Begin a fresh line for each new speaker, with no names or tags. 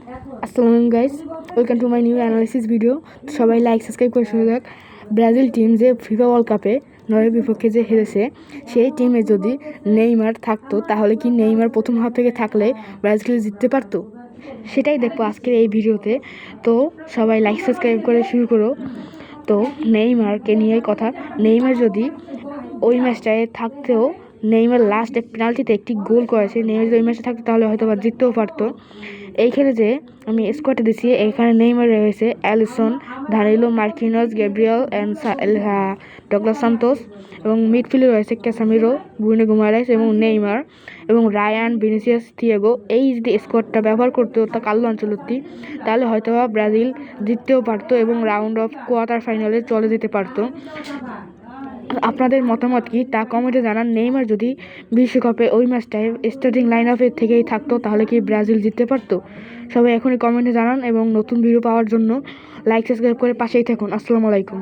আসসালামু guys, welcome to my new analysis video. সবাই like subscribe করে শুনে যাক। ব্রাজিল টিম যে ফিফা ওয়ার্ল্ড কাপে নরের বিপক্ষে যে হেরেছে, সেই টিমে যদি নেইমার থাকতো তাহলে কি নেইমার প্রথম হাফ থেকে থাকলে ব্রাজিল জিততে পারতো? সেটাই দেখবো আজকের এই ভিডিওতে। তো সবাই লাইক সাবস্ক্রাইব করে শুরু করো। তো নেইমারকে নিয়ে কথা, নেইমার যদি ওই ম্যাচটায় থাকতেও, নেইমার লাস্টে পেনাল্টিতে একটি গোল করেছে, নেইমার যদি ওই ম্যাচে থাকতো তাহলে হয়তো বা জিততেও পারতো। এইখানে যে আমি স্কোয়াডে দিচ্ছি, এইখানে নেইমার রয়েছে Alisson, Danilo, Marquinhos, Gabriel and Douglas Santos, এবং মিডফিল্ডে রয়েছে ক্যাসামিরো, ব্রুনো গুমারেস এবং নেইমার এবং রায়ান, ভিনিসিয়াস, থিয়াগো। এই যদি স্কোয়াডটা ব্যবহার করতো তা কার্লো আনচেলত্তি, তাহলে হয়তো বা ব্রাজিল জিততেও পারতো এবং রাউন্ড অফ কোয়ার্টার ফাইনালে চলে যেতে পারতো। আপনাদের মতামত কি তা কমেন্টে জানান। নেইমার যদি বিশ্বকাপে ওই ম্যাচটায় স্টার্টিং লাইন আপের থেকেই থাকতো তাহলে কি ব্রাজিল জিততে পারতো? সবাই এখনই কমেন্টে জানান এবং নতুন ভিডিও পাওয়ার জন্য লাইক সাবস্ক্রাইব করে পাশেই থাকুন। আসসালামু আলাইকুম।